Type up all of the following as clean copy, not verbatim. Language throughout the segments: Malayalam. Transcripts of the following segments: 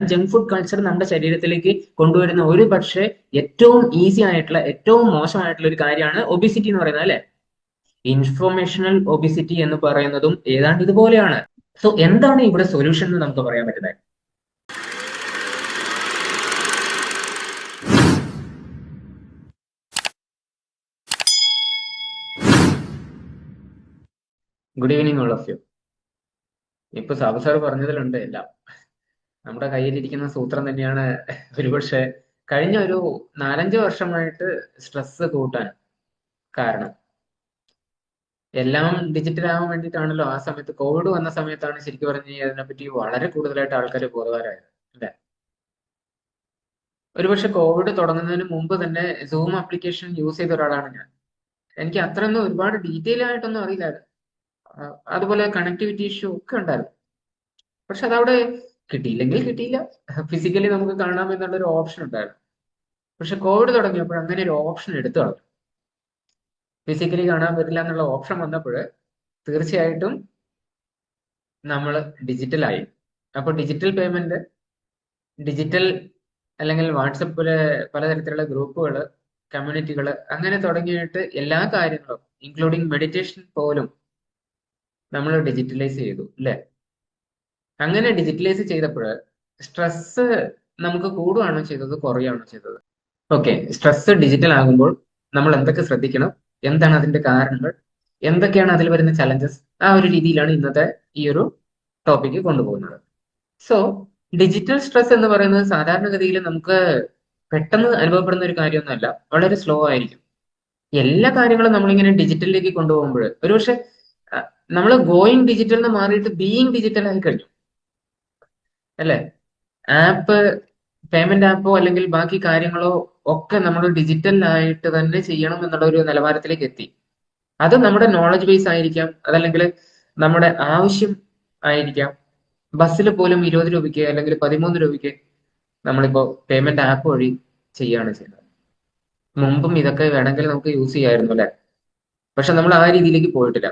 ജങ്ക് ഫുഡ് കൾച്ചർ നമ്മുടെ ശരീരത്തിലേക്ക് കൊണ്ടുവരുന്ന ഒരു പക്ഷേ ഏറ്റവും ഈസി ആയിട്ടുള്ള ഏറ്റവും മോശമായിട്ടുള്ള ഒരു കാര്യമാണ് ഒബിസിറ്റി എന്ന് പറയുന്നത്, അല്ലെ? ഇൻഫോർമേഷണൽ ഒബിസിറ്റി എന്ന് പറയുന്നതും ഏതാണ്ട് ഇതുപോലെയാണ്. സോ എന്താണ് ഇവിടെ സൊല്യൂഷൻ എന്ന് നമുക്ക് പറയാൻ പറ്റുന്നത്? Good evening all of you. ഇപ്പൊ സാബു സാർ പറഞ്ഞതിലുണ്ട് എല്ലാം. നമ്മുടെ കയ്യിലിരിക്കുന്ന സൂത്രം തന്നെയാണ് ഒരുപക്ഷെ കഴിഞ്ഞ ഒരു 4-5 വർഷമായിട്ട് സ്ട്രെസ് കൂട്ടാൻ കാരണം. എല്ലാം ഡിജിറ്റൽ ആവാൻ വേണ്ടിയിട്ടാണല്ലോ. ആ സമയത്ത് കോവിഡ് വന്ന സമയത്താണ് ശരിക്കും പറഞ്ഞു കഴിഞ്ഞാൽ അതിനെപ്പറ്റി വളരെ കൂടുതലായിട്ട് ആൾക്കാർ ബോധവാന്മാരായത്, അല്ലെ? ഒരുപക്ഷെ കോവിഡ് തുടങ്ങുന്നതിന് മുമ്പ് തന്നെ സൂം ആപ്ലിക്കേഷൻ യൂസ് ചെയ്ത ഒരാളാണ് ഞാൻ. എനിക്ക് അത്രയൊന്നും ഒരുപാട് ഡീറ്റെയിൽ ആയിട്ടൊന്നും അറിയില്ലായിരുന്നു. അതുപോലെ കണക്ടിവിറ്റി ഇഷ്യൂ ഒക്കെ ഉണ്ടായിരുന്നു. പക്ഷെ അതവിടെ കിട്ടിയില്ലെങ്കിൽ കിട്ടിയില്ല, ഫിസിക്കലി നമുക്ക് കാണാം എന്നുള്ളൊരു ഓപ്ഷൻ ഉണ്ടായിരുന്നു. പക്ഷെ കോവിഡ് തുടങ്ങിയപ്പോൾ അങ്ങനെ ഒരു ഓപ്ഷൻ എടുത്തു കളഞ്ഞു. ഫിസിക്കലി കാണാൻ പറ്റില്ല എന്നുള്ള ഓപ്ഷൻ വന്നപ്പോൾ തീർച്ചയായിട്ടും നമ്മൾ ഡിജിറ്റലായി. അപ്പോൾ ഡിജിറ്റൽ പേയ്മെന്റ്, ഡിജിറ്റൽ അല്ലെങ്കിൽ വാട്സപ്പില് പലതരത്തിലുള്ള ഗ്രൂപ്പുകൾ, കമ്മ്യൂണിറ്റികൾ അങ്ങനെ തുടങ്ങിയിട്ട് എല്ലാ കാര്യങ്ങളും ഇൻക്ലൂഡിങ് മെഡിറ്റേഷൻ പോലും നമ്മൾ ഡിജിറ്റലൈസ് ചെയ്തു, അല്ലെ? അങ്ങനെ ഡിജിറ്റലൈസ് ചെയ്തപ്പോൾ സ്ട്രെസ് നമുക്ക് കൂടുകയാണോ ചെയ്തത്, കുറയുകയാണോ ചെയ്തത്? ഓക്കെ, സ്ട്രെസ് ഡിജിറ്റൽ ആകുമ്പോൾ നമ്മൾ എന്തൊക്കെ ശ്രദ്ധിക്കണം, എന്താണ് അതിന്റെ കാരണങ്ങൾ, എന്തൊക്കെയാണ് അതിൽ വരുന്ന ചലഞ്ചസ്, ആ ഒരു രീതിയിലാണ് ഇന്നത്തെ ഈ ഒരു ടോപ്പിക്ക് കൊണ്ടുപോകുന്നത്. സോ ഡിജിറ്റൽ സ്ട്രെസ് എന്ന് പറയുന്നത് സാധാരണഗതിയിൽ നമുക്ക് പെട്ടെന്ന് അനുഭവപ്പെടുന്ന ഒരു കാര്യമൊന്നുമല്ല, വളരെ സ്ലോ ആയിരിക്കും. എല്ലാ കാര്യങ്ങളും നമ്മളിങ്ങനെ ഡിജിറ്റലിലേക്ക് കൊണ്ടുപോകുമ്പോൾ ഒരുപക്ഷെ നമ്മൾ ഗോയിങ് ഡിജിറ്റൽ എന്ന് മാറിയിട്ട് ബീയിങ് ഡിജിറ്റൽ ആയി കഴിഞ്ഞു, അല്ലെ? ആപ്പ്, പേയ്മെന്റ് ആപ്പോ അല്ലെങ്കിൽ ബാക്കി കാര്യങ്ങളോ ഒക്കെ നമ്മൾ ഡിജിറ്റൽ ആയിട്ട് തന്നെ ചെയ്യണം എന്നുള്ള ഒരു നിലവാരത്തിലേക്ക് എത്തി. അത് നമ്മുടെ നോളജ് ബേസ് ആയിരിക്കാം, അതല്ലെങ്കിൽ നമ്മുടെ ആവശ്യം ആയിരിക്കാം. ബസ്സിൽ പോലും 20 രൂപയ്ക്ക് അല്ലെങ്കിൽ 13 രൂപയ്ക്ക് നമ്മളിപ്പോ പേയ്മെന്റ് ആപ്പ് വഴി ചെയ്യുകയാണ് ചെയ്യുന്നത്. മുമ്പും ഇതൊക്കെ വേണമെങ്കിൽ നമുക്ക് യൂസ് ചെയ്യായിരുന്നു, അല്ലെ? പക്ഷെ നമ്മൾ ആ രീതിയിലേക്ക് പോയിട്ടില്ല.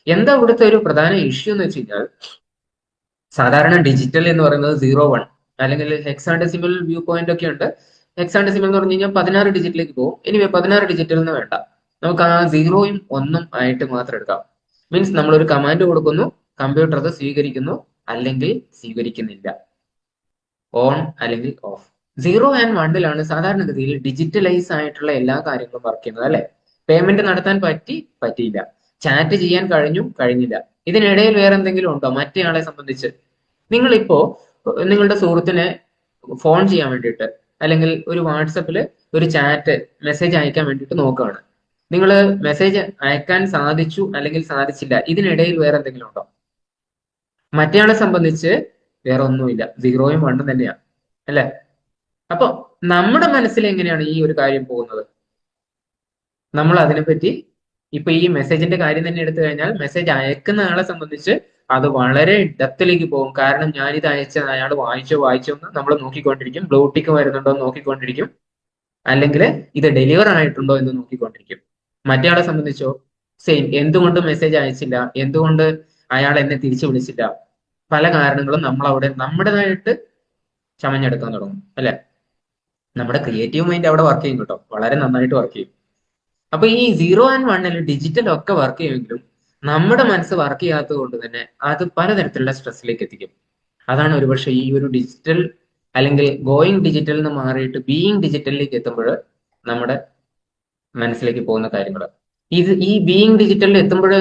എന്താ ഇവിടുത്തെ ഒരു പ്രധാന ഇഷ്യൂ എന്ന് വെച്ച് കഴിഞ്ഞാൽ, സാധാരണ ഡിജിറ്റൽ എന്ന് പറയുന്നത് 0-1 അല്ലെങ്കിൽ ഹെക്സാഡെസിമൽ വ്യൂ പോയിന്റ് ഒക്കെ ഉണ്ട്. ഹെക്സാഡെസിമൽ എന്ന് പറഞ്ഞു കഴിഞ്ഞാൽ 16 ഡിജിറ്റിലേക്ക് പോകും. ഇനി 16 ഡിജിറ്റൽ എന്ന് വേണ്ട, നമുക്ക് ആ 0-യും 1-ഉം ആയിട്ട് മാത്രം എടുക്കാം. മീൻസ് നമ്മളൊരു കമാൻഡ് കൊടുക്കുന്നു, കമ്പ്യൂട്ടർ അത് സ്വീകരിക്കുന്നു അല്ലെങ്കിൽ സ്വീകരിക്കുന്നില്ല, ഓൺ അല്ലെങ്കിൽ ഓഫ്. 0 ആൻഡ് 1-ലാണ് സാധാരണഗതിയിൽ ഡിജിറ്റലൈസ് ആയിട്ടുള്ള എല്ലാ കാര്യങ്ങളും വർക്ക് ചെയ്യുന്നത്, അല്ലെ? പേയ്മെന്റ് നടത്താൻ പറ്റിയില്ല, ചാറ്റ് ചെയ്യാൻ കഴിഞ്ഞില്ല. ഇതിനിടയിൽ വേറെ എന്തെങ്കിലും ഉണ്ടോ മറ്റേയാളെ സംബന്ധിച്ച്? നിങ്ങളിപ്പോ നിങ്ങളുടെ സുഹൃത്തിനെ ഫോൺ ചെയ്യാൻ വേണ്ടിയിട്ട് അല്ലെങ്കിൽ ഒരു വാട്സപ്പിൽ ഒരു ചാറ്റ് മെസ്സേജ് അയക്കാൻ വേണ്ടിയിട്ട് നോക്കുകയാണ്. നിങ്ങൾ മെസ്സേജ് അയക്കാൻ സാധിച്ചു അല്ലെങ്കിൽ സാധിച്ചില്ല, ഇതിനിടയിൽ വേറെ എന്തെങ്കിലും ഉണ്ടോ? മറ്റേയാളെ സംബന്ധിച്ച് വേറെ ഒന്നുമില്ല, 0-യും 1-ഉം തന്നെയാണ്, അല്ലെ? അപ്പൊ നമ്മുടെ മനസ്സിൽ എങ്ങനെയാണ് ഈ ഒരു കാര്യം പോകുന്നത്? നമ്മൾ അതിനെപ്പറ്റി ഇപ്പൊ ഈ മെസ്സേജിന്റെ കാര്യം തന്നെ എടുത്തു കഴിഞ്ഞാൽ, മെസ്സേജ് അയക്കുന്ന ആളെ സംബന്ധിച്ച് അത് വളരെ ഡെപ്തിലേക്ക് പോകും. കാരണം ഞാനിത് അയച്ച അയാൾ വായിച്ചോ എന്ന് നമ്മൾ നോക്കിക്കൊണ്ടിരിക്കും, ബ്ലൂടിക്ക് വരുന്നുണ്ടോ എന്ന് നോക്കിക്കൊണ്ടിരിക്കും, അല്ലെങ്കിൽ ഇത് ഡെലിവർ ആയിട്ടുണ്ടോ എന്ന് നോക്കിക്കൊണ്ടിരിക്കും. മറ്റേയാളെ സംബന്ധിച്ചോ സെയിം, എന്തുകൊണ്ട് മെസ്സേജ് അയച്ചില്ല, എന്തുകൊണ്ട് അയാൾ എന്നെ തിരിച്ചു വിളിച്ചില്ല, പല കാരണങ്ങളും നമ്മൾ അവിടെ നമ്മുടേതായിട്ട് ചമഞ്ഞെടുക്കാൻ തുടങ്ങും, അല്ലെ? നമ്മുടെ ക്രിയേറ്റീവ് മൈൻഡ് അവിടെ വർക്ക് ചെയ്യും കേട്ടോ, വളരെ നന്നായിട്ട് വർക്ക് ചെയ്യും. അപ്പൊ ഈ 0 ആൻഡ് 1-ൽ ഡിജിറ്റൽ ഒക്കെ വർക്ക് ചെയ്യുമെങ്കിലും നമ്മുടെ മനസ്സ് വർക്ക് ചെയ്യാത്തത് കൊണ്ട് തന്നെ അത് പലതരത്തിലുള്ള സ്ട്രെസ്സിലേക്ക് എത്തിക്കും. അതാണ് ഒരുപക്ഷെ ഈ ഒരു ഡിജിറ്റൽ അല്ലെങ്കിൽ ഗോയിങ് ഡിജിറ്റൽ എന്ന് മാറിയിട്ട് ബീയിങ് ഡിജിറ്റലിലേക്ക് എത്തുമ്പോൾ നമ്മുടെ മനസ്സിലേക്ക് പോകുന്ന കാര്യങ്ങൾ. ഈ ബീയിങ് ഡിജിറ്റലിൽ എത്തുമ്പോൾ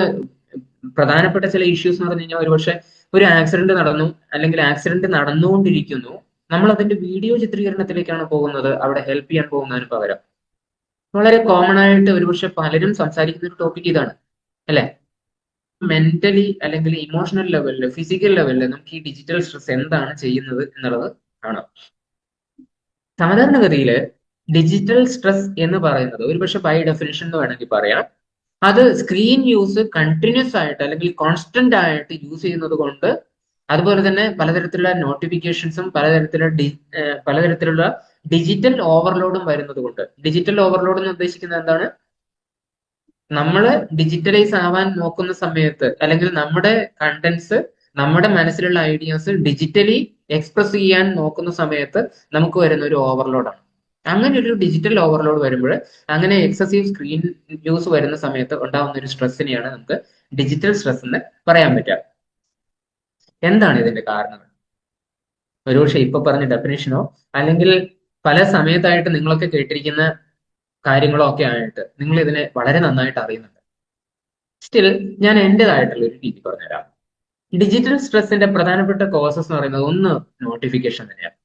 പ്രധാനപ്പെട്ട ചില ഇഷ്യൂസ് എന്ന് പറഞ്ഞു കഴിഞ്ഞാൽ, ഒരുപക്ഷെ ഒരു ആക്സിഡന്റ് നടന്നു അല്ലെങ്കിൽ ആക്സിഡന്റ് നടന്നുകൊണ്ടിരിക്കുന്നു, നമ്മൾ അതിന്റെ വീഡിയോ ചിത്രീകരണത്തിലേക്കാണ് പോകുന്നത്, അവിടെ ഹെൽപ്പ് ചെയ്യാൻ പോകുന്നതിന് പകരം. വളരെ കോമൺ ആയിട്ട് ഒരുപക്ഷെ പലരും സംസാരിക്കുന്ന ഒരു ടോപ്പിക് ഇതാണ്, അല്ലെ? മെന്റലി അല്ലെങ്കിൽ ഇമോഷണൽ ലെവലില്, ഫിസിക്കൽ ലെവലില് നമുക്ക് ഈ ഡിജിറ്റൽ സ്ട്രെസ് എന്താണ് ചെയ്യുന്നത് എന്നുള്ളത് ആണ്. സാധാരണഗതിയില് ഡിജിറ്റൽ സ്ട്രെസ് എന്ന് പറയുന്നത് ഒരുപക്ഷെ ബൈ ഡെഫിനിഷൻ എന്ന് വേണമെങ്കിൽ പറയാം, അത് സ്ക്രീൻ യൂസ് കണ്ടിന്യൂസ് ആയിട്ട് അല്ലെങ്കിൽ കോൺസ്റ്റന്റ് ആയിട്ട് യൂസ് ചെയ്യുന്നത് കൊണ്ട്, അതുപോലെ തന്നെ പലതരത്തിലുള്ള നോട്ടിഫിക്കേഷൻസും പലതരത്തിലുള്ള ഡിജിറ്റൽ ഓവർലോഡും വരുന്നത് കൊണ്ട്. ഡിജിറ്റൽ ഓവർലോഡ് എന്ന് ഉദ്ദേശിക്കുന്നത് എന്താണ്? നമ്മൾ ഡിജിറ്റലൈസ് ആവാൻ നോക്കുന്ന സമയത്ത് അല്ലെങ്കിൽ നമ്മുടെ കണ്ടന്റ്സ്, നമ്മുടെ മനസ്സിലുള്ള ഐഡിയാസ് ഡിജിറ്റലി എക്സ്പ്രസ് ചെയ്യാൻ നോക്കുന്ന സമയത്ത് നമുക്ക് വരുന്ന ഒരു ഓവർലോഡാണ്. അങ്ങനെ ഒരു ഡിജിറ്റൽ ഓവർലോഡ് വരുമ്പോൾ, അങ്ങനെ എക്സസീവ് സ്ക്രീൻ യൂസ് വരുന്ന സമയത്ത് ഉണ്ടാകുന്ന ഒരു സ്ട്രെസ്സിനെയാണ് നമുക്ക് ഡിജിറ്റൽ സ്ട്രെസ് എന്ന് പറയാൻ പറ്റുക. എന്താണ് ഇതിന്റെ കാരണങ്ങൾ? ഒരുപക്ഷെ ഇപ്പൊ പറഞ്ഞ ഡെഫിനേഷനോ അല്ലെങ്കിൽ പല സമയത്തായിട്ട് നിങ്ങളൊക്കെ കേട്ടിരിക്കുന്ന കാര്യങ്ങളോ ഒക്കെ ആയിട്ട് നിങ്ങൾ ഇതിനെ വളരെ നന്നായിട്ട് അറിയുന്നുണ്ട്. സ്റ്റിൽ ഞാൻ എന്റേതായിട്ടുള്ള ഒരു രീതി പറഞ്ഞുതരാം. ഡിജിറ്റൽ സ്ട്രെസ്സിന്റെ പ്രധാനപ്പെട്ട കോസസ് എന്ന് പറയുന്നത് ഒന്ന് നോട്ടിഫിക്കേഷൻ തന്നെയാണ്.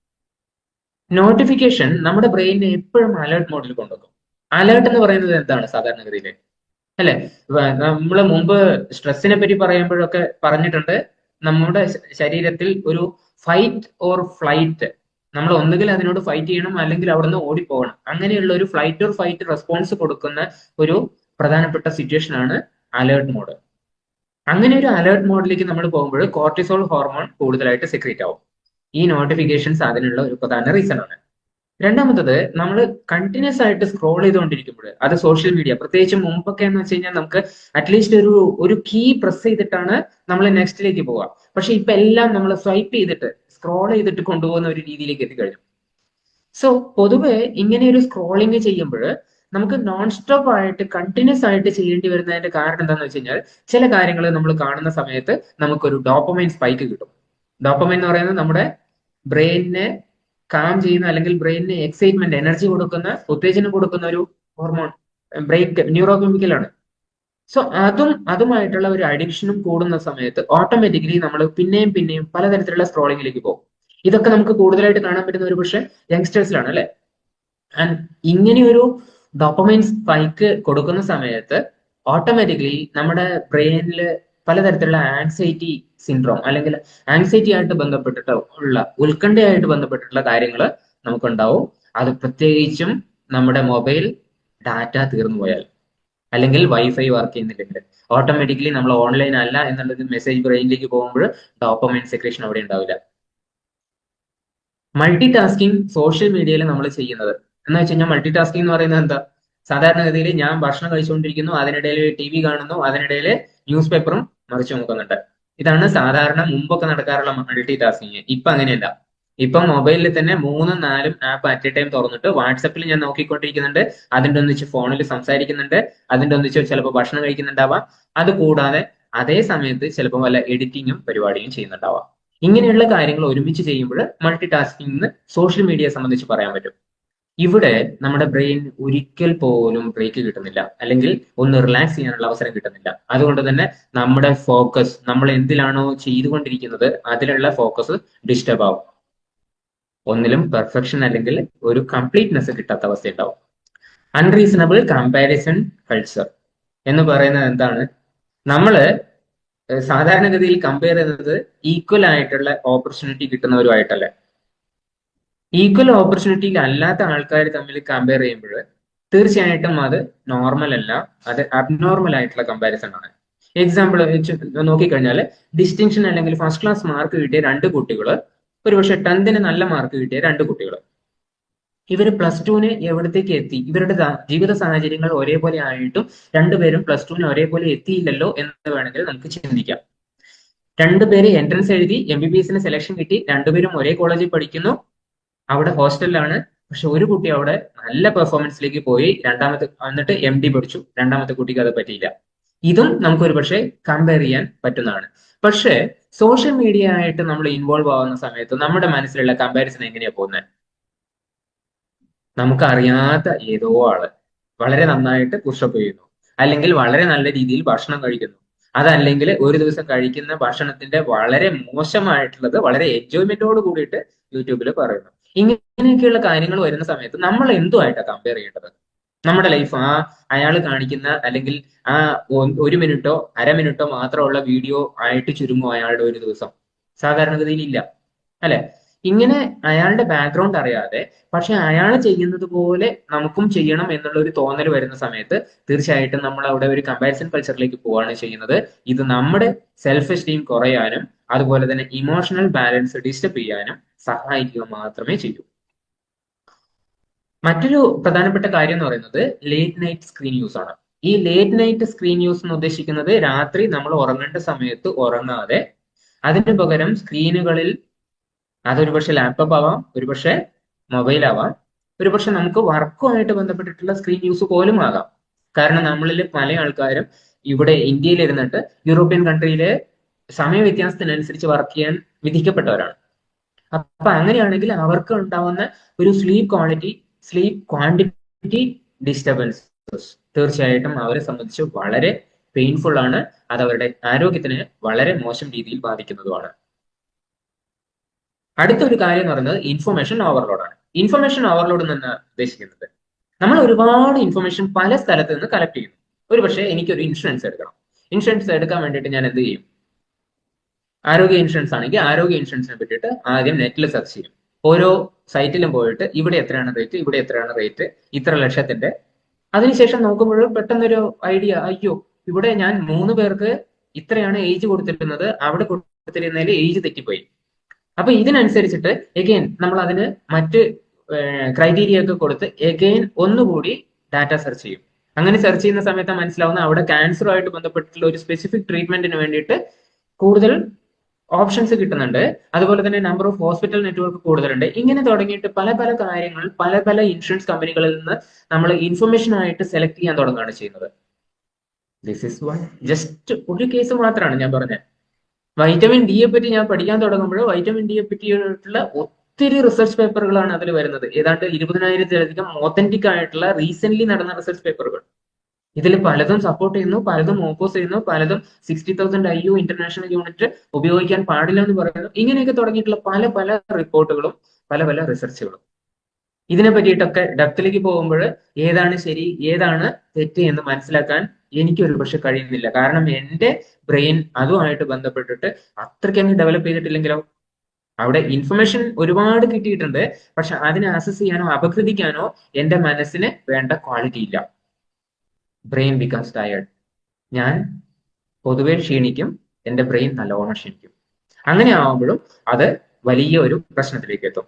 നോട്ടിഫിക്കേഷൻ നമ്മുടെ ബ്രെയിനിനെ എപ്പോഴും അലേർട്ട് മോഡിൽ കൊണ്ടുവക്കും. അലേർട്ട് എന്ന് പറയുന്നത് എന്താണ് സാധാരണഗതിയിൽ, അല്ലെ? നമ്മൾ മുമ്പ് സ്ട്രെസ്സിനെ പറ്റി പറയുമ്പോഴൊക്കെ പറഞ്ഞിട്ടുണ്ട്, നമ്മുടെ ശരീരത്തിൽ ഒരു ഫൈറ്റ് ഓർ ഫ്ലൈറ്റ്, നമ്മൾ ഒന്നുകിൽ അതിനോട് ഫൈറ്റ് ചെയ്യണം അല്ലെങ്കിൽ അവിടുന്ന് ഓടിപ്പോകണം. അങ്ങനെയുള്ള ഒരു ഫ്ലൈറ്റ് ഓർ ഫൈറ്റ് റെസ്പോൺസ് കൊടുക്കുന്ന ഒരു പ്രധാനപ്പെട്ട സിറ്റുവേഷൻ ആണ് അലേർട്ട് മോഡ്. അങ്ങനെ ഒരു അലേർട്ട് മോഡിലേക്ക് നമ്മൾ പോകുമ്പോൾ കോർട്ടിസോൾ ഹോർമോൺ കൂടുതലായിട്ട് സെക്രീറ്റ് ആവും. ഈ നോട്ടിഫിക്കേഷൻസ് അതിനുള്ള ഒരു പ്രധാന റീസൺ ആണ്. രണ്ടാമത്തത്, നമ്മൾ കണ്ടിന്യൂസ് ആയിട്ട് സ്ക്രോൾ ചെയ്തുകൊണ്ടിരിക്കുമ്പോൾ, അത് സോഷ്യൽ മീഡിയ പ്രത്യേകിച്ച് മുമ്പൊക്കെ എന്ന് വെച്ച് കഴിഞ്ഞാൽ നമുക്ക് അറ്റ്ലീസ്റ്റ് ഒരു കീ പ്രസ് ചെയ്തിട്ടാണ് നമ്മൾ നെക്സ്റ്റിലേക്ക് പോവുക. പക്ഷെ ഇപ്പൊ എല്ലാം നമ്മൾ സ്വൈപ്പ് ചെയ്തിട്ട് സ്ക്രോൾ ചെയ്തിട്ട് കൊണ്ടുപോകുന്ന ഒരു രീതിയിലേക്ക് എത്തിക്കഴിഞ്ഞു. സോ പൊതുവെ ഇങ്ങനെ ഒരു സ്ക്രോളിങ് ചെയ്യുമ്പോൾ നമുക്ക് നോൺ സ്റ്റോപ്പ് ആയിട്ട് കണ്ടിന്യൂസ് ആയിട്ട് ചെയ്യേണ്ടി വരുന്നതിന്റെ കാരണം എന്താണെന്ന് വെച്ച് കഴിഞ്ഞാൽ, ചില കാര്യങ്ങൾ നമ്മൾ കാണുന്ന സമയത്ത് നമുക്കൊരു ഡോപ്പമൈൻ സ്പൈക്ക് കിട്ടും. ഡോപ്പമൈൻ എന്ന് പറയുന്നത് നമ്മുടെ ബ്രെയിനിനെ കാം ചെയ്യുന്ന അല്ലെങ്കിൽ ബ്രെയിനിന് എക്സൈറ്റ്മെന്റ്, എനർജി കൊടുക്കുന്ന, ഉത്തേജനം കൊടുക്കുന്ന ഒരു ഹോർമോൺ, ബ്രെയിൻ ന്യൂറോ കെമിക്കലാണ്. സോ അതുമായിട്ടുള്ള ഒരു അഡിക്ഷനും കൂടുന്ന സമയത്ത് ഓട്ടോമാറ്റിക്കലി നമ്മൾ പിന്നെയും പിന്നെയും പലതരത്തിലുള്ള സ്ക്രോളിങ്ങിലേക്ക് പോകും. ഇതൊക്കെ നമുക്ക് കൂടുതലായിട്ട് കാണാൻ പറ്റുന്ന ഒരു പക്ഷേ യങ്സ്റ്റേഴ്സിലാണ്, അല്ലെ? ആൻഡ് ഇങ്ങനെ ഒരു ഡോപ്പമൈൻ സ്പൈക്ക് കൊടുക്കുന്ന സമയത്ത് ഓട്ടോമാറ്റിക്കലി നമ്മുടെ ബ്രെയിനിൽ പലതരത്തിലുള്ള ആൻസൈറ്റി സിൻഡ്രോം അല്ലെങ്കിൽ ആൻസൈറ്റി ആയിട്ട് ബന്ധപ്പെട്ടിട്ട് ഉള്ള, ഉത്കണ്ഠയായിട്ട് ബന്ധപ്പെട്ടിട്ടുള്ള കാര്യങ്ങൾ നമുക്കുണ്ടാവും. അത് പ്രത്യേകിച്ചും നമ്മുടെ മൊബൈൽ ഡാറ്റ തീർന്നു പോയാൽ അല്ലെങ്കിൽ വൈഫൈ വർക്ക് ചെയ്യുന്നില്ലെങ്കിൽ ഓട്ടോമാറ്റിക്കലി നമ്മൾ ഓൺലൈൻ അല്ല എന്നുള്ളത് മെസ്സേജ് ബ്രെയിനിലേക്ക് പോകുമ്പോൾ ഡോപ്പമൈൻ സെക്രേഷൻ അവിടെ ഉണ്ടാവില്ല. മൾട്ടി ടാസ്കിങ് സോഷ്യൽ മീഡിയയിൽ നമ്മൾ ചെയ്യുന്നത് എന്ന് വെച്ച് കഴിഞ്ഞാൽ, മൾട്ടി ടാസ്കിങ് എന്ന് പറയുന്നത് എന്താ? സാധാരണഗതിയിൽ ഞാൻ ഭക്ഷണം കഴിച്ചുകൊണ്ടിരിക്കുന്നു, അതിനിടയിൽ TV കാണുന്നു, അതിനിടയിൽ ന്യൂസ് പേപ്പറും മറിച്ചു നോക്കുന്നുണ്ട്. ഇതാണ് സാധാരണ മുമ്പൊക്കെ നടക്കാറുള്ള മൾട്ടി ടാസ്കിങ്. ഇപ്പൊ അങ്ങനെയല്ല. ഇപ്പൊ മൊബൈലിൽ തന്നെ 3, 4 ആപ്പ് അറ്റ് എ ടൈം തുറന്നിട്ട് വാട്സപ്പിൽ ഞാൻ നോക്കിക്കൊണ്ടിരിക്കുന്നുണ്ട്, അതിന്റെ ഒന്നിച്ച് ഫോണിൽ സംസാരിക്കുന്നുണ്ട്, അതിന്റെ ഒന്നിച്ച് ചിലപ്പോൾ ഭക്ഷണം കഴിക്കുന്നുണ്ടാവാം. അത് കൂടാതെ അതേ സമയത്ത് ചിലപ്പോൾ വല്ല എഡിറ്റിങ്ങും പരിപാടിയും ചെയ്യുന്നുണ്ടാവാം. ഇങ്ങനെയുള്ള കാര്യങ്ങൾ ഒരുമിച്ച് ചെയ്യുമ്പോൾ മൾട്ടി ടാസ്കിങ് സോഷ്യൽ മീഡിയയെ സംബന്ധിച്ച് പറയാൻ പറ്റും. ഇവിടെ നമ്മുടെ ബ്രെയിൻ ഒരിക്കൽ പോലും ബ്രേക്ക് കിട്ടുന്നില്ല, അല്ലെങ്കിൽ ഒന്ന് റിലാക്സ് ചെയ്യാനുള്ള അവസരം കിട്ടുന്നില്ല. അതുകൊണ്ട് തന്നെ നമ്മുടെ ഫോക്കസ്, നമ്മൾ എന്തിലാണോ ചെയ്തുകൊണ്ടിരിക്കുന്നത് അതിലുള്ള ഫോക്കസ് ഡിസ്റ്റർബ് ആവും. ഒന്നിലും പെർഫെക്ഷൻ അല്ലെങ്കിൽ ഒരു കംപ്ലീറ്റ്നെസ് കിട്ടാത്ത അവസ്ഥ ഉണ്ടാവും. അൺറീസണബിൾ കമ്പാരിസൺ കൾച്ചർ എന്ന് പറയുന്നത് എന്താണ്? നമ്മള് സാധാരണഗതിയിൽ കമ്പയർ ചെയ്യുന്നത് ഈക്വൽ ആയിട്ടുള്ള ഓപ്പർച്യൂണിറ്റി കിട്ടുന്നവരുമായിട്ടല്ലേ. ഈക്വൽ ഓപ്പർച്യൂണിറ്റിയിൽ അല്ലാത്ത ആൾക്കാർ തമ്മിൽ കമ്പയർ ചെയ്യുമ്പോൾ തീർച്ചയായിട്ടും അത് നോർമൽ അല്ല, അത് അബ്നോർമൽ ആയിട്ടുള്ള കമ്പാരിസൺ ആണ്. എക്സാമ്പിൾ വെച്ച് നോക്കിക്കഴിഞ്ഞാൽ, ഡിസ്റ്റിങ്ഷൻ അല്ലെങ്കിൽ ഫസ്റ്റ് ക്ലാസ് മാർക്ക് കിട്ടിയ 2 കുട്ടികൾ, ഒരുപക്ഷെ 10th നല്ല മാർക്ക് കിട്ടിയ 2 കുട്ടികൾ, ഇവർ +2 എവിടത്തേക്ക് എത്തി? ഇവരുടെ ജീവിത സാഹചര്യങ്ങൾ ഒരേപോലെ ആയിട്ടും രണ്ടുപേരും +2 ഒരേപോലെ എത്തിയില്ലല്ലോ എന്ന് വേണമെങ്കിൽ നമുക്ക് ചിന്തിക്കാം. 2 പേര് എൻട്രൻസ് എഴുതി MBBS സെലക്ഷൻ കിട്ടി, 2 പേരും ഒരേ കോളേജിൽ പഠിക്കുന്നു, അവിടെ ഹോസ്റ്റലിലാണ്. പക്ഷെ ഒരു കുട്ടി അവിടെ നല്ല പെർഫോമൻസിലേക്ക് പോയി, എന്നിട്ട് MD പഠിച്ചു, രണ്ടാമത്തെ കുട്ടിക്ക് അത് പറ്റിയില്ല. ഇതും നമുക്ക് ഒരു പക്ഷേ കമ്പയർ ചെയ്യാൻ പറ്റുന്നതാണ്. പക്ഷേ സോഷ്യൽ മീഡിയ ആയിട്ട് നമ്മൾ ഇൻവോൾവ് ആവുന്ന സമയത്ത് നമ്മുടെ മനസ്സിലുള്ള കമ്പാരിസൺ എങ്ങനെയാ പോകുന്നത്? നമുക്കറിയാത്ത ഏതോ ആള് വളരെ നന്നായിട്ട് പുഷപ്പ് ചെയ്യുന്നു, അല്ലെങ്കിൽ വളരെ നല്ല രീതിയിൽ ഭക്ഷണം കഴിക്കുന്നു, അതല്ലെങ്കിൽ ഒരു ദിവസം കഴിക്കുന്ന ഭക്ഷണത്തിന്റെ വളരെ മോശമായിട്ടുള്ളത് വളരെ എൻജോയ്മെന്റോട് കൂടിയിട്ട് യൂട്യൂബിൽ പറയുന്നു. ഇങ്ങനെയൊക്കെയുള്ള കാര്യങ്ങൾ വരുന്ന സമയത്ത് നമ്മൾ എന്തുമായിട്ടാണ് കമ്പയർ ചെയ്യേണ്ടത്? നമ്മുടെ ലൈഫ് അയാൾ കാണിക്കുന്ന അല്ലെങ്കിൽ 1 മിനിറ്റോ 1/2 മിനിറ്റോ മാത്രമുള്ള വീഡിയോ ആയിട്ട് ചുരുങ്ങും അയാളുടെ ഒരു ദിവസം? സാധാരണഗതിയിൽ ഇല്ല, അല്ലെ? ഇങ്ങനെ അയാളുടെ ബാക്ക്ഗ്രൗണ്ട് അറിയാതെ പക്ഷെ അയാൾ ചെയ്യുന്നത് പോലെ നമുക്കും ചെയ്യണം എന്നുള്ള ഒരു തോന്നൽ വരുന്ന സമയത്ത് തീർച്ചയായിട്ടും നമ്മൾ അവിടെ ഒരു കമ്പാരിസൺ കൾച്ചറിലേക്ക് പോവുകയാണ് ചെയ്യുന്നത്. ഇത് നമ്മുടെ സെൽഫ് എസ്റ്റീം കുറയാനും അതുപോലെ തന്നെ ഇമോഷണൽ ബാലൻസ് ഡിസ്റ്റർബ് ചെയ്യാനും സഹായിക്കുക മാത്രമേ ചെയ്യൂ. മറ്റൊരു പ്രധാനപ്പെട്ട കാര്യം എന്ന് പറയുന്നത് ലേറ്റ് നൈറ്റ് സ്ക്രീൻ യൂസ് ആണ്. ഈ ലേറ്റ് നൈറ്റ് സ്ക്രീൻ യൂസ് എന്ന് ഉദ്ദേശിക്കുന്നത് രാത്രി നമ്മൾ ഉറങ്ങേണ്ട സമയത്ത് ഉറങ്ങാതെ അതിന് പകരം സ്ക്രീനുകളിൽ അതൊരു പക്ഷെ ലാപ്ടോപ്പ് ആവാം, ഒരു പക്ഷെ മൊബൈൽ ആവാം, ഒരു പക്ഷെ നമുക്ക് വർക്കുമായിട്ട് ബന്ധപ്പെട്ടിട്ടുള്ള സ്ക്രീൻ യൂസ് പോലും ആകാം. കാരണം നമ്മളിൽ പല ആൾക്കാരും ഇവിടെ ഇന്ത്യയിൽ ഇരുന്നിട്ട് യൂറോപ്യൻ കൺട്രിയിലെ സമയ വ്യത്യാസത്തിനനുസരിച്ച് വർക്ക് ചെയ്യാൻ വിധിക്കപ്പെട്ടവരാണ്. അപ്പൊ അങ്ങനെയാണെങ്കിൽ അവർക്ക് ഉണ്ടാവുന്ന ഒരു sleep quality, sleep quantity disturbances തീർച്ചയായിട്ടും അവരെ സംബന്ധിച്ച് വളരെ പെയിൻഫുൾ ആണ്. അത് അവരുടെ ആരോഗ്യത്തിന് വളരെ മോശം രീതിയിൽ ബാധിക്കുന്നതുമാണ്. അടുത്തൊരു കാര്യം എന്ന് പറയുന്നത് ഇൻഫർമേഷൻ ഓവർലോഡ് ആണ്. ഇൻഫർമേഷൻ ഓവർലോഡ് എന്ന് ഉദ്ദേശിക്കുന്നത് നമ്മൾ ഒരുപാട് ഇൻഫർമേഷൻ പല സ്ഥലത്ത് നിന്ന് കളക്ട് ചെയ്യുന്നു. ഒരു പക്ഷേ എനിക്കൊരു ഇൻഷുറൻസ് എടുക്കണം. ഇൻഷുറൻസ് എടുക്കാൻ വേണ്ടിയിട്ട് ഞാൻ എന്ത് ചെയ്യും? ആരോഗ്യ ഇൻഷുറൻസ് ആണെങ്കിൽ ആരോഗ്യ ഇൻഷുറൻസിനെ പറ്റിയിട്ട് ആദ്യം നെറ്റിൽ സെർച്ച് ചെയ്യും. ഓരോ സൈറ്റിലും പോയിട്ട് ഇവിടെ എത്രയാണ് റേറ്റ്, ഇവിടെ എത്രയാണ് റേറ്റ്, ഇത്ര ലക്ഷത്തിന്റെ. അതിനുശേഷം നോക്കുമ്പോൾ പെട്ടെന്നൊരു ഐഡിയ, അയ്യോ ഇവിടെ ഞാൻ 3 പേർക്ക് ഇത്രയാണ് ഏജ് കൊടുത്തിരുന്നത്, അവിടെ കൊടുത്തിരുന്നതിൽ ഏജ് തെറ്റിപ്പോയി. അപ്പൊ ഇതിനനുസരിച്ചിട്ട് എഗെയിൻ നമ്മൾ അതിന് മറ്റ് ക്രൈറ്റീരിയ ഒക്കെ കൊടുത്ത് എഗെയിൻ ഒന്നുകൂടി ഡാറ്റ സെർച്ച് ചെയ്യും. അങ്ങനെ സെർച്ച് ചെയ്യുന്ന സമയത്ത് മനസ്സിലാവുന്ന അവിടെ ക്യാൻസറുമായിട്ട് ബന്ധപ്പെട്ടിട്ടുള്ള ഒരു സ്പെസിഫിക് ട്രീറ്റ്മെന്റിന് വേണ്ടിയിട്ട് കൂടുതൽ ഓപ്ഷൻസ് കിട്ടുന്നുണ്ട്. അതുപോലെ തന്നെ നമ്പർ ഓഫ് ഹോസ്പിറ്റൽ നെറ്റ്വർക്ക് കൂടുതലുണ്ട്. ഇങ്ങനെ തുടങ്ങിയിട്ട് പല പല കാര്യങ്ങൾ പല പല ഇൻഷുറൻസ് കമ്പനികളിൽ നിന്ന് നമ്മൾ ഇൻഫർമേഷൻ ആയിട്ട് സെലക്ട് ചെയ്യാൻ തുടങ്ങുകയാണ് ചെയ്യുന്നത്. ദിസ് ഇസ് വൺ ജസ്റ്റ് ഒരു കേസ് മാത്രമാണ് ഞാൻ പറഞ്ഞത്. വൈറ്റമിൻ ഡിയെ പറ്റി ഞാൻ പഠിക്കാൻ തുടങ്ങുമ്പോൾ വൈറ്റമിൻ ഡിയെ പറ്റിയിട്ടുള്ള ഒത്തിരി റിസർച്ച് പേപ്പറുകളാണ് അതിൽ വരുന്നത്. ഏതാണ്ട് 20,000-ലധികം ഓത്തന്റിക് ആയിട്ടുള്ള റീസെന്റ് നടന്ന റിസർച്ച് പേപ്പറുകൾ. ഇതിൽ പലതും സപ്പോർട്ട് ചെയ്യുന്നു, പലതും ഓപ്പോസ് ചെയ്യുന്നു, പലതും 60,000 IU ഇന്റർനാഷണൽ യൂണിറ്റ് ഉപയോഗിക്കാൻ പാടില്ല എന്ന് പറയുന്നു. ഇങ്ങനെയൊക്കെ തുടങ്ങിയിട്ടുള്ള പല പല റിപ്പോർട്ടുകളും പല പല റിസർച്ചുകളും. ഇതിനെ പറ്റിയിട്ടൊക്കെ ഡെപ്തിലേക്ക് പോകുമ്പോൾ ഏതാണ് ശരി ഏതാണ് തെറ്റ് എന്ന് മനസ്സിലാക്കാൻ എനിക്ക് ഒരു പക്ഷെ കഴിയുന്നില്ല. കാരണം എന്റെ ബ്രെയിൻ അതുമായിട്ട് ബന്ധപ്പെട്ടിട്ട് അത്രയ്ക്കങ്ങ് ഡെവലപ്പ് ചെയ്തിട്ടില്ലെങ്കിലോ. അവിടെ ഇൻഫർമേഷൻ ഒരുപാട് കിട്ടിയിട്ടുണ്ട്, പക്ഷെ അതിനെ അസസ് ചെയ്യാനോ അപഗ്രഥിക്കാനോ എന്റെ മനസ്സിന് വേണ്ട ക്വാളിറ്റി ഇല്ല. Brain becomes tired. ഞാൻ പൊതുവെ ക്ഷീണിക്കും, എന്റെ ബ്രെയിൻ നല്ലോണം ക്ഷീണിക്കും. അങ്ങനെ ആവുമ്പോഴും അത് വലിയ ഒരു പ്രശ്നത്തിലേക്ക് എത്തും.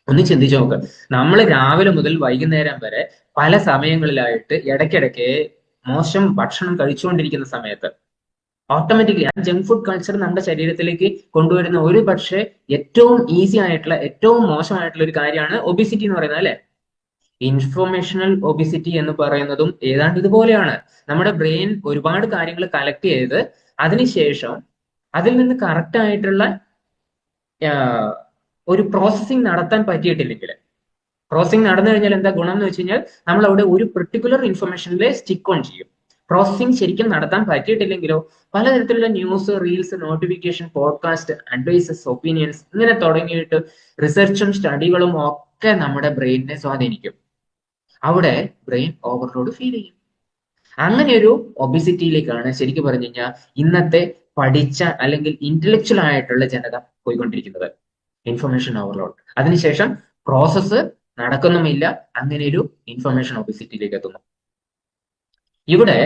ഒന്ന് ചിന്തിച്ചു നോക്ക്, നമ്മൾ രാവിലെ മുതൽ വൈകുന്നേരം വരെ പല സമയങ്ങളിലായിട്ട് ഇടയ്ക്കിടയ്ക്ക് മോശം ഭക്ഷണം കഴിച്ചുകൊണ്ടിരിക്കുന്ന സമയത്ത് ഓട്ടോമാറ്റിക്കലി ആ ജങ്ക് ഫുഡ് കൾച്ചർ നമ്മുടെ ശരീരത്തിലേക്ക് കൊണ്ടുവരുന്ന ഒരു പക്ഷേ ഏറ്റവും ഈസി ആയിട്ടുള്ള ഏറ്റവും മോശമായിട്ടുള്ള ഒരു കാര്യമാണ് ഒബിസിറ്റി എന്ന് പറയുന്നത്, അല്ലെ? ഇൻഫോർമേഷണൽ ഒബിസിറ്റി എന്ന് പറയുന്നതും ഏതാണ്ട് ഇതുപോലെയാണ്. നമ്മുടെ ബ്രെയിൻ ഒരുപാട് കാര്യങ്ങൾ കളക്ട് ചെയ്ത് അതിനുശേഷം അതിൽ നിന്ന് കറക്റ്റ് ആയിട്ടുള്ള ഒരു പ്രോസസ്സിംഗ് നടത്താൻ പറ്റിയിട്ടില്ലെങ്കിൽ, പ്രോസസ്സിംഗ് നടന്നു കഴിഞ്ഞാൽ എന്താ ഗുണം എന്ന് വെച്ച് കഴിഞ്ഞാൽ നമ്മൾ അവിടെ ഒരു പെർട്ടിക്കുലർ ഇൻഫർമേഷനിൽ സ്റ്റിക്ക് ഓൺ ചെയ്യും. പ്രോസസ്സിംഗ് ശരിക്കും നടത്താൻ പറ്റിയിട്ടില്ലെങ്കിലോ പലതരത്തിലുള്ള news, reels, notification, podcast, advices, opinions ഇങ്ങനെ തുടങ്ങിയിട്ട് റിസർച്ചും സ്റ്റഡികളും ഒക്കെ നമ്മുടെ ബ്രെയിനിനെ സ്വാധീനിക്കും. അവിടെ ബ്രെയിൻ ഓവർലോഡ് ഫീൽ ചെയ്യും. അങ്ങനെ ഒരു ഒബിസിറ്റിയിലേക്കാണ് ശരിക്കും പറഞ്ഞു കഴിഞ്ഞാൽ ഇന്നത്തെ പഠിച്ച അല്ലെങ്കിൽ ഇന്റലക്ച്വൽ ആയിട്ടുള്ള ജനത പോയിക്കൊണ്ടിരിക്കുന്നത്. ഇൻഫർമേഷൻ ഓവർലോഡ്, അതിനുശേഷം പ്രോസസ്സ് നടക്കുന്നുമില്ല, അങ്ങനെ ഒരു ഇൻഫർമേഷൻ ഒബിസിറ്റിയിലേക്ക് എത്തുന്നു. ഇവിടെ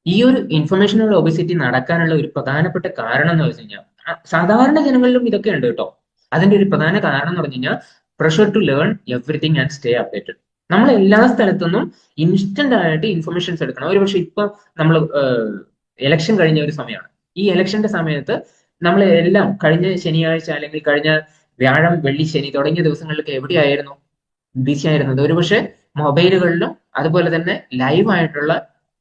ഈ ഒരു ഇൻഫർമേഷനുള്ള ഒബിസിറ്റി നടക്കാനുള്ള ഒരു പ്രധാനപ്പെട്ട കാരണം എന്ന് വെച്ച് കഴിഞ്ഞാൽ സാധാരണ ജനങ്ങളിലും ഇതൊക്കെ ഉണ്ട് കേട്ടോ. അതിന്റെ ഒരു പ്രധാന കാരണം എന്ന് പറഞ്ഞു കഴിഞ്ഞാൽ pressure to learn everything and stay updated. നമ്മൾ എല്ലാ സ്ഥലത്തുനിന്നും ഇൻസ്റ്റന്റ് ആയിട്ട് ഇൻഫർമേഷൻസ് എടുക്കണം. ഒരു പക്ഷെ ഇപ്പൊ നമ്മൾ എലക്ഷൻ കഴിഞ്ഞ ഒരു സമയമാണ്. ഈ എലക്ഷന്റെ സമയത്ത് നമ്മൾ എല്ലാം കഴിഞ്ഞ ശനിയാഴ്ച അല്ലെങ്കിൽ കഴിഞ്ഞ വ്യാഴം, വെള്ളി, ശനി തുടങ്ങിയ ദിവസങ്ങളിലൊക്കെ എവിടെയായിരുന്നു ബിസി ആയിരുന്നത്? ഒരുപക്ഷെ മൊബൈലുകളിലും അതുപോലെ തന്നെ ലൈവ് ആയിട്ടുള്ള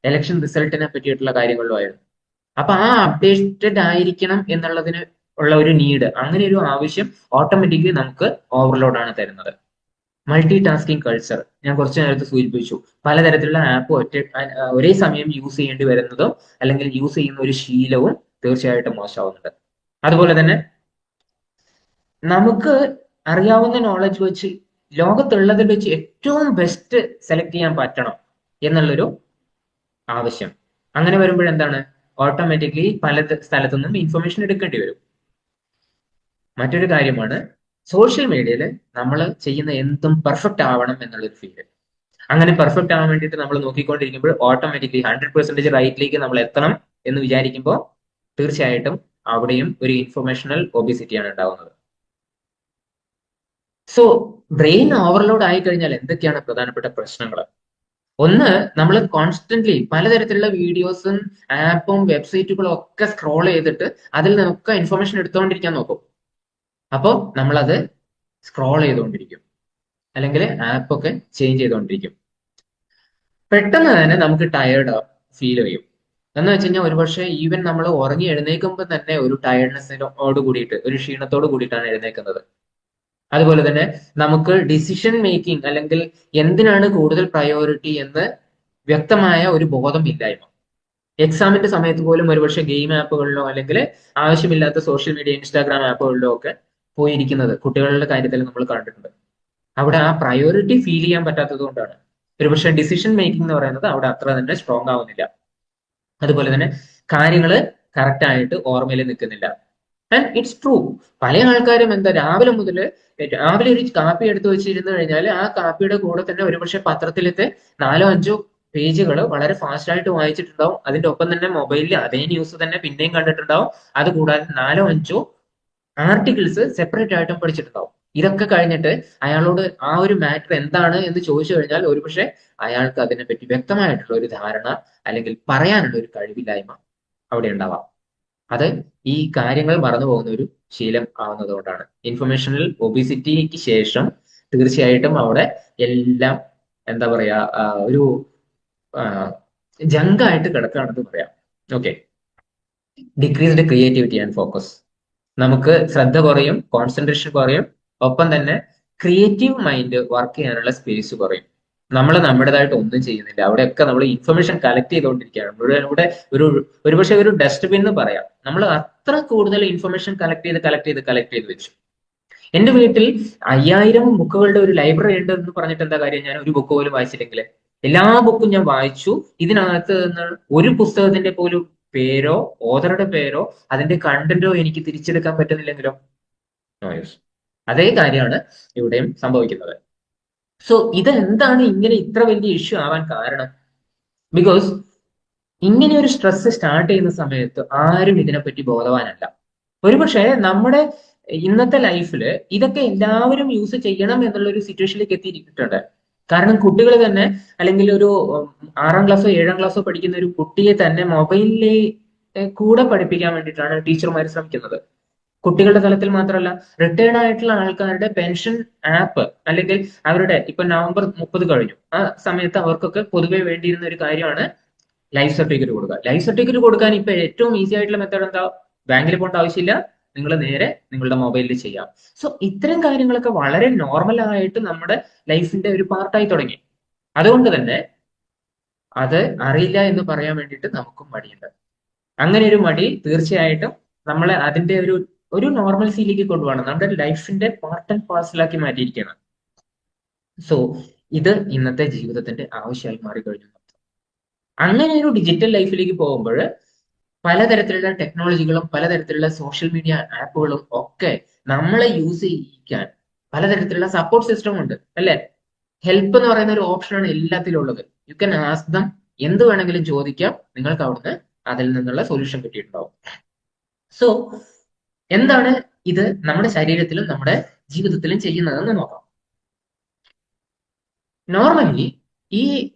എലക്ഷൻ റിസൾട്ടിനെ പറ്റിയിട്ടുള്ള കാര്യങ്ങളിലുമായിരുന്നു. അപ്പൊ ആ അപ്ഡേറ്റഡ് ആയിരിക്കണം എന്നുള്ളതിന് ഉള്ള ഒരു നീഡ്, അങ്ങനെ ഒരു ആവശ്യം ഓട്ടോമാറ്റിക്കലി നമുക്ക് ഓവർലോഡ് ആണ് തരുന്നത്. മൾട്ടി ടാസ്കിങ് കൾച്ചർ ഞാൻ കുറച്ചു നേരത്തെ സൂചിപ്പിച്ചു. പലതരത്തിലുള്ള ആപ്പ് ഒരേ സമയം യൂസ് ചെയ്യേണ്ടി വരുന്നതും അല്ലെങ്കിൽ യൂസ് ചെയ്യുന്ന ഒരു ശീലവും തീർച്ചയായിട്ടും മോശമാവുന്നുണ്ട്. അതുപോലെ തന്നെ നമുക്ക് അറിയാവുന്ന നോളജ് വെച്ച് ലോകത്തുള്ളതിൽ വെച്ച് ഏറ്റവും ബെസ്റ്റ് സെലക്ട് ചെയ്യാൻ പറ്റണം എന്നുള്ളൊരു ആവശ്യം. അങ്ങനെ വരുമ്പോഴെന്താണ് ഓട്ടോമാറ്റിക്കലി പല സ്ഥലത്തു നിന്നും ഇൻഫർമേഷൻ എടുക്കേണ്ടി വരും. മറ്റൊരു കാര്യമാണ് സോഷ്യൽ മീഡിയയിൽ നമ്മൾ ചെയ്യുന്ന എന്തും പെർഫെക്റ്റ് ആവണം എന്നുള്ളൊരു ഫീല്. അങ്ങനെ പെർഫെക്റ്റ് ആവാൻ വേണ്ടിയിട്ട് നമ്മൾ നോക്കിക്കൊണ്ടിരിക്കുമ്പോൾ ഓട്ടോമാറ്റിക്കലി 100% റൈറ്റിലേക്ക് നമ്മൾ എത്തണം എന്ന് വിചാരിക്കുമ്പോൾ തീർച്ചയായിട്ടും അവിടെയും ഒരു ഇൻഫർമേഷണൽ ഒബിസിറ്റിയാണ് ഉണ്ടാവുന്നത്. സോ ബ്രെയിൻ ഓവർലോഡ് ആയി കഴിഞ്ഞാൽ എന്തൊക്കെയാണ് പ്രധാനപ്പെട്ട പ്രശ്നങ്ങൾ? ഒന്ന്, നമ്മൾ കോൺസ്റ്റന്റ്ലി പലതരത്തിലുള്ള വീഡിയോസും ആപ്പും വെബ്സൈറ്റുകളും ഒക്കെ സ്ക്രോൾ ചെയ്തിട്ട് അതിൽ നിന്നൊക്കെ ഇൻഫർമേഷൻ എടുത്തുകൊണ്ടിരിക്കാൻ നോക്കും. അപ്പോൾ നമ്മളത് സ്ക്രോൾ ചെയ്തുകൊണ്ടിരിക്കും, അല്ലെങ്കിൽ ആപ്പൊക്കെ ചേഞ്ച് ചെയ്തുകൊണ്ടിരിക്കും. പെട്ടെന്ന് തന്നെ നമുക്ക് ടയേർഡ് ഫീൽ ചെയ്യും. എന്ന് വെച്ച് കഴിഞ്ഞാൽ ഒരുപക്ഷെ ഈവൻ നമ്മൾ ഉറങ്ങി എഴുന്നേൽക്കുമ്പോൾ തന്നെ ഒരു ടയർഡ്നെസ്സിനോട് കൂടിയിട്ട്, ഒരു ക്ഷീണത്തോട് കൂടിയിട്ടാണ് എഴുന്നേൽക്കുന്നത്. അതുപോലെ തന്നെ നമുക്ക് ഡിസിഷൻ മേക്കിംഗ്, അല്ലെങ്കിൽ എന്തിനാണ് കൂടുതൽ പ്രയോറിറ്റി എന്ന് വ്യക്തമായ ഒരു ബോധമില്ലായ്മ. എക്സാമിന്റെ സമയത്ത് പോലും ഒരുപക്ഷെ ഗെയിം ആപ്പുകളിലോ അല്ലെങ്കിൽ ആവശ്യമില്ലാത്ത സോഷ്യൽ മീഡിയ ഇൻസ്റ്റാഗ്രാം ആപ്പുകളിലോ ഒക്കെ പോയിരിക്കുന്നത് കുട്ടികളുടെ കാര്യത്തിൽ നമ്മൾ കണ്ടിട്ടുണ്ട്. അവിടെ ആ പ്രയോറിറ്റി ഫീൽ ചെയ്യാൻ പറ്റാത്തത് കൊണ്ടാണ് ഒരുപക്ഷെ ഡിസിഷൻ മേക്കിംഗ് എന്ന് പറയുന്നത് അവിടെ അത്ര തന്നെ സ്ട്രോങ് ആവുന്നില്ല. അതുപോലെ തന്നെ കാര്യങ്ങൾ കറക്റ്റ് ആയിട്ട് ഓർമ്മയിൽ നിൽക്കുന്നില്ല. And it's true. പല ആൾക്കാരും എന്താ രാവിലെ ഒരു കാപ്പി എടുത്തു വെച്ചിരുന്നു കഴിഞ്ഞാൽ ആ കാപ്പിയുടെ കൂടെ തന്നെ ഒരുപക്ഷെ പത്രത്തിലത്തെ 4-5 പേജുകൾ വളരെ ഫാസ്റ്റ് ആയിട്ട് വായിച്ചിട്ടുണ്ടാവും. അതിന്റെ ഒപ്പം തന്നെ മൊബൈലിൽ അതേ ന്യൂസ് തന്നെ പിന്നെയും കണ്ടിട്ടുണ്ടാവും. അതുകൂടാതെ 4-5 ആർട്ടിക്കിൾസ് സെപ്പറേറ്റ് ആയിട്ടും പഠിച്ചിട്ടുണ്ടാവും. ഇതൊക്കെ കഴിഞ്ഞിട്ട് അയാളോട് ആ ഒരു മാറ്റർ എന്താണ് എന്ന് ചോദിച്ചു കഴിഞ്ഞാൽ ഒരുപക്ഷെ അയാൾക്ക് അതിനെപ്പറ്റി വ്യക്തമായിട്ടുള്ള ഒരു ധാരണ അല്ലെങ്കിൽ പറയാനുള്ള ഒരു കഴിവില്ലായ്മ അവിടെ ഉണ്ടാവാം. അത് ഈ കാര്യങ്ങൾ മറന്നു പോകുന്ന ഒരു ശീലം ആവുന്നതുകൊണ്ടാണ്. ഇൻഫർമേഷണൽ ഒബിസിറ്റിക്ക് ശേഷം തീർച്ചയായിട്ടും അവിടെ എല്ലാം എന്താ പറയാ, ഒരു ജങ്കായിട്ട് കിടക്കുകയാണെന്ന് പറയാം. Okay. Decreased creativity and focus. നമുക്ക് ശ്രദ്ധ കുറയും, കോൺസെൻട്രേഷൻ കുറയും, ഒപ്പം തന്നെ ക്രിയേറ്റീവ് മൈൻഡ് വർക്ക് ചെയ്യാനുള്ള സ്പേസ് കുറയും. നമ്മൾ നമ്മുടേതായിട്ട് ഒന്നും ചെയ്യുന്നില്ല. അവിടെയൊക്കെ നമ്മൾ ഇൻഫർമേഷൻ കളക്ട് ചെയ്തുകൊണ്ടിരിക്കുകയാണ്. ഇവിടെ ഒരുപക്ഷെ ഒരു ഡസ്റ്റ്ബിൻ എന്ന് പറയാം. നമ്മൾ അത്ര കൂടുതൽ ഇൻഫർമേഷൻ കളക്ട് ചെയ്ത് വെച്ചു. എന്റെ വീട്ടിൽ 5000 ബുക്കുകളുടെ ഒരു ലൈബ്രറി ഉണ്ട് എന്ന് പറഞ്ഞിട്ട് എന്താ കാര്യം? ഞാൻ ഒരു ബുക്ക് പോലും വായിച്ചില്ലെങ്കിൽ. എല്ലാ ബുക്കും ഞാൻ വായിച്ചു. ഇതിനകത്ത് നിന്ന് ഒരു പുസ്തകത്തിന്റെ പോലും പേരോ ഓഥറുടെ പേരോ അതിന്റെ കണ്ടന്റോ എനിക്ക് തിരിച്ചെടുക്കാൻ പറ്റുന്നില്ലെങ്കിലോ? No use. അതേ കാര്യമാണ് ഇവിടെയും സംഭവിക്കുന്നത്. സോ ഇത് എന്താണ് ഇങ്ങനെ ഇത്ര വലിയ ഇഷ്യൂ ആവാൻ കാരണം? ബിക്കോസ് ഇങ്ങനെ ഒരു സ്ട്രെസ് സ്റ്റാർട്ട് ചെയ്യുന്ന സമയത്ത് ആരും ഇതിനെപ്പറ്റി ബോധവാനല്ല. ഒരുപക്ഷെ നമ്മുടെ ഇന്നത്തെ ലൈഫിൽ ഇതൊക്കെ എല്ലാവരും യൂസ് ചെയ്യണം എന്നുള്ള ഒരു സിറ്റുവേഷനിലേക്ക് എത്തിയിട്ടുണ്ട്. കാരണം കുട്ടികൾ തന്നെ, അല്ലെങ്കിൽ ഒരു 6ാം ക്ലാസ്സോ 7ാം ക്ലാസ്സോ പഠിക്കുന്ന ഒരു കുട്ടിയെ തന്നെ മൊബൈലിലെ കൂടെ പഠിപ്പിക്കാൻ വേണ്ടിയിട്ടാണ് ടീച്ചർമാർ ശ്രമിക്കുന്നത്. കുട്ടികളുടെ തലത്തിൽ മാത്രമല്ല, റിട്ടയർഡ് ആയിട്ടുള്ള ആൾക്കാരുടെ പെൻഷൻ ആപ്പ്, അല്ലെങ്കിൽ അവരുടെ ഇപ്പൊ നവംബർ 30 കഴിഞ്ഞു, ആ സമയത്ത് അവർക്കൊക്കെ പൊതുവെ വേണ്ടിയിരുന്ന ഒരു കാര്യമാണ് ലൈഫ് സർട്ടിഫിക്കറ്റ് കൊടുക്കുക. ലൈഫ് സർട്ടിഫിക്കറ്റ് കൊടുക്കാൻ ഇപ്പൊ ഏറ്റവും ഈസി ആയിട്ടുള്ള മെത്തേഡ് എന്താ? ബാങ്കിൽ പോകേണ്ട ആവശ്യമില്ല, നിങ്ങൾ നേരെ നിങ്ങളുടെ മൊബൈലിൽ ചെയ്യാം. സോ ഇത്തരം കാര്യങ്ങളൊക്കെ വളരെ നോർമൽ ആയിട്ട് നമ്മുടെ ലൈഫിന്റെ ഒരു പാർട്ടായി തുടങ്ങി. അതുകൊണ്ട് തന്നെ അത് അറിയില്ല എന്ന് പറയാൻ വേണ്ടിയിട്ട് നമുക്കും മടിയുണ്ട്. അങ്ങനെ ഒരു മടി തീർച്ചയായിട്ടും നമ്മളെ അതിന്റെ ഒരു നോർമൽസിയിലേക്ക് കൊണ്ടുപോകണം. നമ്മുടെ ലൈഫിന്റെ പാർട്ട് ആൻഡ് പാർസലാക്കി മാറ്റിയിരിക്കുകയാണ്. സോ ഇത് ഇന്നത്തെ ജീവിതത്തിന്റെ ആവശ്യമായി മാറിക്കഴിഞ്ഞു. അങ്ങനെ ഒരു ഡിജിറ്റൽ ലൈഫിലേക്ക് പോകുമ്പോൾ പലതരത്തിലുള്ള ടെക്നോളജികളും പലതരത്തിലുള്ള സോഷ്യൽ മീഡിയ ആപ്പുകളും ഒക്കെ നമ്മളെ യൂസ് ചെയ്യിക്കാൻ പലതരത്തിലുള്ള സപ്പോർട്ട് സിസ്റ്റം ഉണ്ട്, അല്ലെ? ഹെൽപ്പ് എന്ന് പറയുന്ന ഒരു ഓപ്ഷനാണ് എല്ലാത്തിലും ഉള്ളത്. യു ക്യാൻ ആസ്ക് ദം, എന്ത് വേണമെങ്കിലും ചോദിക്കാം, നിങ്ങൾക്ക് അവിടുന്ന് അതിൽ നിന്നുള്ള സൊല്യൂഷൻ കിട്ടിയിട്ടുണ്ടാവും. സോ എന്താണ് ഇത് നമ്മുടെ ശരീരത്തിലും നമ്മുടെ ജീവിതത്തിലും ചെയ്യുന്നതെന്ന് നോക്കാം. നോർമലി ഈ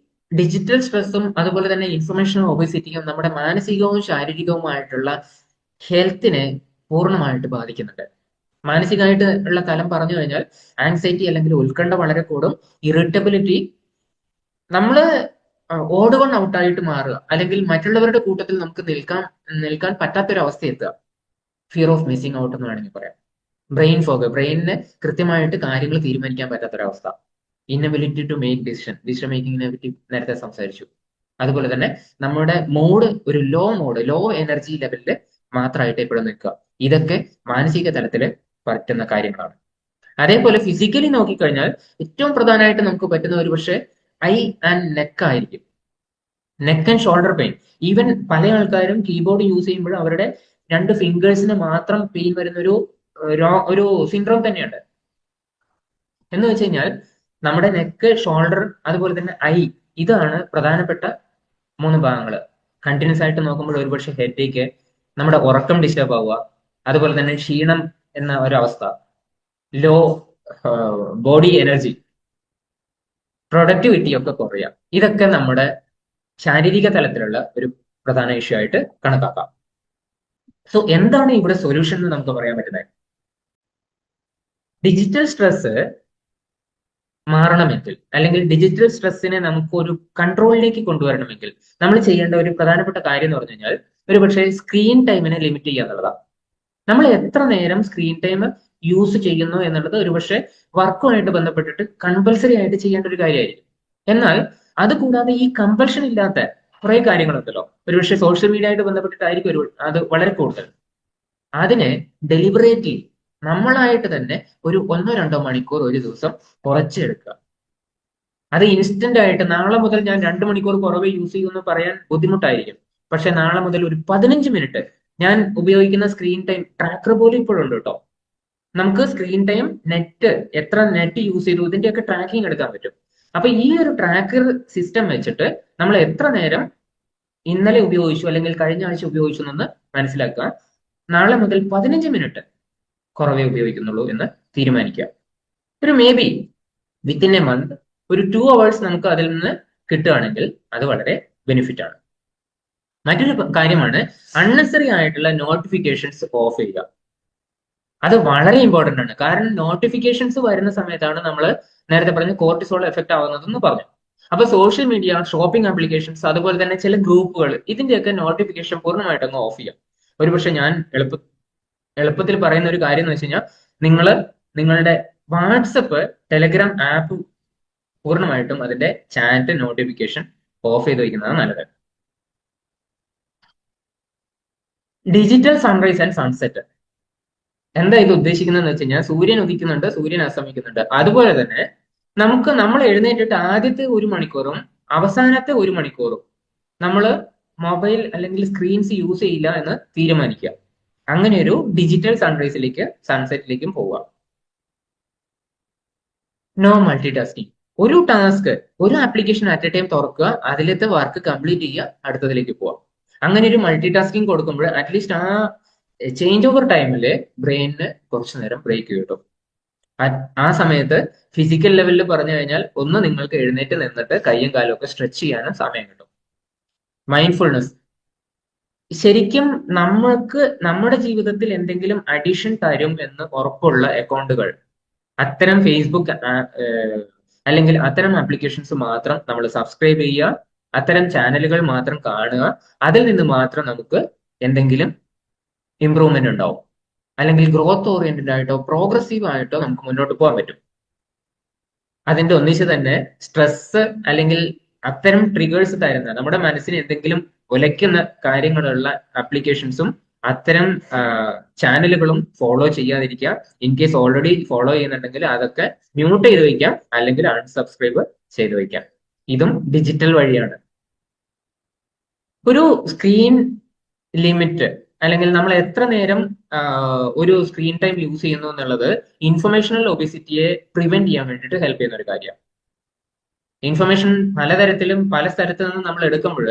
ഡിജിറ്റൽ സ്ട്രെസ്സും അതുപോലെ തന്നെ ഇൻഫർമേഷൻ ഒബേസിറ്റിയും നമ്മുടെ മാനസികവും ശാരീരികവുമായിട്ടുള്ള ഹെൽത്തിനെ പൂർണ്ണമായിട്ട് ബാധിക്കുന്നുണ്ട്. മാനസികമായിട്ട് ഉള്ള തലം പറഞ്ഞു കഴിഞ്ഞാൽ ആങ്സൈറ്റി അല്ലെങ്കിൽ ഉത്കണ്ഠ വളരെ കൂടും, ഇറിറ്റബിലിറ്റി, നമ്മള് ഓട് വൺ ഔട്ടായിട്ട് മാറുക, അല്ലെങ്കിൽ മറ്റുള്ളവരുടെ കൂട്ടത്തിൽ നമുക്ക് നിൽക്കാൻ പറ്റാത്തൊരവസ്ഥ എത്തുക. ഫിയർ ഓഫ് മിസ്സിംഗ് ഔട്ട് എന്ന് വേണമെങ്കിൽ പറയാം. ബ്രെയിൻ ഫോഗ്, ബ്രെയിനിന് കൃത്യമായിട്ട് കാര്യങ്ങൾ തീരുമാനിക്കാൻ പറ്റാത്തൊരവസ്ഥ. ഇന്നബിലിറ്റി ടു മേക്ക് ഡിസിഷൻ മേക്കിങ്ങിനെ പറ്റി നേരത്തെ സംസാരിച്ചു. അതുപോലെ തന്നെ നമ്മുടെ മൂഡ് ഒരു ലോ എനർജി ലെവലിൽ മാത്രമായിട്ട് എപ്പോഴും നിൽക്കുക. ഇതൊക്കെ മാനസിക തലത്തിൽ പറ്റുന്ന കാര്യങ്ങളാണ്. അതേപോലെ ഫിസിക്കലി നോക്കിക്കഴിഞ്ഞാൽ ഏറ്റവും പ്രധാനമായിട്ട് നമുക്ക് പറ്റുന്ന ഒരു പക്ഷേ ഐ ആൻഡ് നെക്ക് ആയിരിക്കും. Neck and shoulder pain. Even പല ആൾക്കാരും കീബോർഡ് യൂസ് ചെയ്യുമ്പോൾ അവരുടെ 2 ഫിംഗേഴ്സിന് മാത്രം പെയിൻ വരുന്ന ഒരു സിൻഡ്രോം തന്നെയുണ്ട്. എന്ന് വെച്ച് കഴിഞ്ഞാൽ നമ്മുടെ നെക്ക്, ഷോൾഡർ, അതുപോലെ തന്നെ ഐ, ഇതാണ് പ്രധാനപ്പെട്ട 3 ഭാഗങ്ങൾ. കണ്ടിന്യൂസ് ആയിട്ട് നോക്കുമ്പോൾ ഒരുപക്ഷെ ഹെഡേക്ക്, നമ്മുടെ ഉറക്കം ഡിസ്റ്റർബ് ആവുക, അതുപോലെ തന്നെ ക്ഷീണം എന്ന ഒരവസ്ഥ, ലോ ബോഡി എനർജി, പ്രൊഡക്ടിവിറ്റി ഒക്കെ കുറയുക. ഇതൊക്കെ നമ്മുടെ ശാരീരിക തലത്തിലുള്ള ഒരു പ്രധാന ഇഷ്യൂ ആയിട്ട് കണക്കാക്കാം. സോ എന്താണ് ഇവിടെ സൊല്യൂഷൻ എന്ന് നമുക്ക് പറയാൻ പറ്റുന്നത്? ഡിജിറ്റൽ സ്ട്രെസ് മാറണമെങ്കിൽ അല്ലെങ്കിൽ ഡിജിറ്റൽ സ്ട്രെസ്സിനെ നമുക്ക് ഒരു കൺട്രോളിലേക്ക് കൊണ്ടുവരണമെങ്കിൽ നമ്മൾ ചെയ്യേണ്ട ഒരു പ്രധാനപ്പെട്ട കാര്യം എന്ന് പറഞ്ഞു കഴിഞ്ഞാൽ ഒരു പക്ഷേ സ്ക്രീൻ ടൈമിനെ ലിമിറ്റ് ചെയ്യുക എന്നുള്ളതാണ്. നമ്മൾ എത്ര നേരം സ്ക്രീൻ ടൈം യൂസ് ചെയ്യുന്നു എന്നുള്ളത് ഒരുപക്ഷെ വർക്കുമായിട്ട് ബന്ധപ്പെട്ടിട്ട് കമ്പൽസറി ആയിട്ട് ചെയ്യേണ്ട ഒരു കാര്യമായിരിക്കും. എന്നാൽ അത് കൂടാതെ ഈ കമ്പൽഷൻ ഇല്ലാത്ത കുറെ കാര്യങ്ങളുണ്ടല്ലോ, ഒരുപക്ഷെ സോഷ്യൽ മീഡിയ ആയിട്ട് ബന്ധപ്പെട്ടിട്ടായിരിക്കും അത് വളരെ കൂടുതൽ. അതിനെ ഡെലിബറേറ്റ്ലി നമ്മളായിട്ട് തന്നെ ഒരു 1-2 മണിക്കൂർ ഒരു ദിവസം കുറച്ചെടുക്കുക. അത് ഇൻസ്റ്റന്റ് ആയിട്ട് നാളെ മുതൽ ഞാൻ 2 മണിക്കൂർ കുറവേ യൂസ് ചെയ്യുമെന്ന് പറയാൻ ബുദ്ധിമുട്ടായിരിക്കും. പക്ഷെ നാളെ മുതൽ ഒരു 15 മിനിറ്റ് ഞാൻ ഉപയോഗിക്കുന്ന സ്ക്രീൻ ടൈം ട്രാക്കർ പോലും ഇപ്പോഴുണ്ട് കേട്ടോ. നമുക്ക് സ്ക്രീൻ ടൈം നെറ്റ് എത്ര നെറ്റ് യൂസ് ചെയ്തു ഇതിന്റെയൊക്കെ ട്രാക്കിംഗ് എടുക്കാൻ പറ്റും. അപ്പൊ ഈ ഒരു ട്രാക്കർ സിസ്റ്റം വെച്ചിട്ട് നമ്മൾ എത്ര നേരം ഇന്നലെ ഉപയോഗിച്ചു അല്ലെങ്കിൽ കഴിഞ്ഞ ആഴ്ച ഉപയോഗിച്ചു എന്ന് മനസ്സിലാക്കുക. നാളെ മുതൽ 15 മിനിറ്റ് കുറവേ ഉപയോഗിക്കുന്നുള്ളൂ എന്ന് തീരുമാനിക്കുക. ഒരു may be within A month ഒരു 2 hours നമുക്ക് അതിൽ നിന്ന് കിട്ടുകയാണെങ്കിൽ അത് വളരെ ബെനിഫിറ്റ് ആണ്. മറ്റൊരു കാര്യമാണ് അൺനെസറി ആയിട്ടുള്ള നോട്ടിഫിക്കേഷൻസ് ഓഫ് ചെയ്യുക. അത് വളരെ ഇമ്പോർട്ടന്റ് ആണ്. കാരണം നോട്ടിഫിക്കേഷൻസ് വരുന്ന സമയത്താണ് നമ്മൾ നേരത്തെ പറഞ്ഞ കോർട്ടിസോൾ എഫക്ട് ആവുന്നതെന്ന് പറഞ്ഞു. അപ്പൊ സോഷ്യൽ മീഡിയ, ഷോപ്പിംഗ് ആപ്ലിക്കേഷൻസ്, അതുപോലെ തന്നെ ചില ഗ്രൂപ്പുകൾ, ഇതിന്റെയൊക്കെ നോട്ടിഫിക്കേഷൻ പൂർണ്ണമായിട്ട് അങ്ങ് ഓഫ് ചെയ്യാം. ഒരുപക്ഷെ ഞാൻ എളുപ്പത്തിൽ പറയുന്ന ഒരു കാര്യം എന്ന് വെച്ച് കഴിഞ്ഞാൽ നിങ്ങൾ നിങ്ങളുടെ വാട്സപ്പ്, ടെലഗ്രാം ആപ്പ് പൂർണ്ണമായിട്ടും അതിന്റെ ചാറ്റ് നോട്ടിഫിക്കേഷൻ ഓഫ് ചെയ്ത് വയ്ക്കുന്നതാണ് നല്ലത്. ഡിജിറ്റൽ സൺറൈസ് ആൻഡ് സൺസെറ്റ് എന്താ ഇത് ഉദ്ദേശിക്കുന്നതെന്ന് വെച്ച് കഴിഞ്ഞാൽ സൂര്യൻ ഉദിക്കുന്നുണ്ട്, സൂര്യൻ അസ്തമിക്കുന്നുണ്ട്. അതുപോലെ തന്നെ നമ്മൾ എഴുന്നേറ്റിട്ട് ആദ്യത്തെ 1 മണിക്കൂറും അവസാനത്തെ 1 മണിക്കൂറും നമ്മൾ മൊബൈൽ അല്ലെങ്കിൽ സ്ക്രീൻസ് യൂസ് ചെയ്യില്ല എന്ന് തീരുമാനിക്കുക. അങ്ങനെ ഒരു ഡിജിറ്റൽ സൺറൈസിലേക്ക് സൺസെറ്റിലേക്കും പോവുക. No multi tasking. ഒരു ടാസ്ക്, ഒരു ആപ്ലിക്കേഷൻ അറ്റ് എ ടൈം തുറക്കുക, അതിലത്തെ വർക്ക് കംപ്ലീറ്റ് ചെയ്യുക, അടുത്തതിലേക്ക് പോവാം. അങ്ങനെ ഒരു മൾട്ടി ടാസ്കിങ് കൊടുക്കുമ്പോൾ അറ്റ്ലീസ്റ്റ് ആ ചേഞ്ച് ഓവർ ടൈമില് ബ്രെയിനിന് കുറച്ചു നേരം ബ്രേക്ക് കിട്ടും. ആ സമയത്ത് ഫിസിക്കൽ ലെവലിൽ പറഞ്ഞു കഴിഞ്ഞാൽ ഒന്ന് നിങ്ങൾക്ക് എഴുന്നേറ്റ് നിന്നിട്ട് കയ്യും കാലും ഒക്കെ സ്ട്രെച്ച് ചെയ്യാനും സമയം കിട്ടും. മൈൻഡ്ഫുൾനെസ് ശരിക്കും നമ്മൾക്ക് നമ്മുടെ ജീവിതത്തിൽ എന്തെങ്കിലും അഡിഷൻ തരും എന്ന് ഉറപ്പുള്ള അക്കൗണ്ടുകൾ, അത്തരം ഫേസ്ബുക്ക് അല്ലെങ്കിൽ അത്തരം ആപ്ലിക്കേഷൻസ് മാത്രം നമ്മൾ സബ്സ്ക്രൈബ് ചെയ്യുക, അത്തരം ചാനലുകൾ മാത്രം കാണുക. അതിൽ നിന്ന് മാത്രം നമുക്ക് എന്തെങ്കിലും ഇംപ്രൂവ്മെന്റ് ഉണ്ടാവും, അല്ലെങ്കിൽ ഗ്രോത്ത് ഓറിയന്റഡ് ആയിട്ടോ പ്രോഗ്രസീവ് ആയിട്ടോ നമുക്ക് മുന്നോട്ട് പോകാൻ പറ്റും. അതിന്റെ ഒന്നിച്ച് തന്നെ സ്ട്രെസ് അല്ലെങ്കിൽ അത്തരം ട്രിഗേഴ്സ് തരുന്ന നമ്മുടെ മനസ്സിന് എന്തെങ്കിലും ഉലയ്ക്കുന്ന കാര്യങ്ങളുള്ള ആപ്ലിക്കേഷൻസും അത്തരം ചാനലുകളും ഫോളോ ചെയ്യാതിരിക്കുക. ഇൻ കേസ് ഓൾറെഡി ഫോളോ ചെയ്യുന്നുണ്ടെങ്കിൽ അതൊക്കെ മ്യൂട്ട് ചെയ്ത് വയ്ക്കാം, അല്ലെങ്കിൽ അൺസബ്സ്ക്രൈബ് ചെയ്ത് വയ്ക്കാം. ഇതും ഡിജിറ്റൽ വഴിയാണ്. ഒരു സ്ക്രീൻ ലിമിറ്റ് അല്ലെങ്കിൽ നമ്മൾ എത്ര നേരം ഒരു സ്ക്രീൻ ടൈം യൂസ് ചെയ്യുന്നു എന്നുള്ളത് ഇൻഫർമേഷണൽ ഒബിസിറ്റിയെ പ്രിവെന്റ് ചെയ്യാൻ വേണ്ടിയിട്ട് ഹെൽപ്പ് ചെയ്യുന്ന ഒരു കാര്യമാണ്. ഇൻഫർമേഷൻ പലതരത്തിലും പല സ്ഥലത്തു നിന്നും നമ്മൾ എടുക്കുമ്പോൾ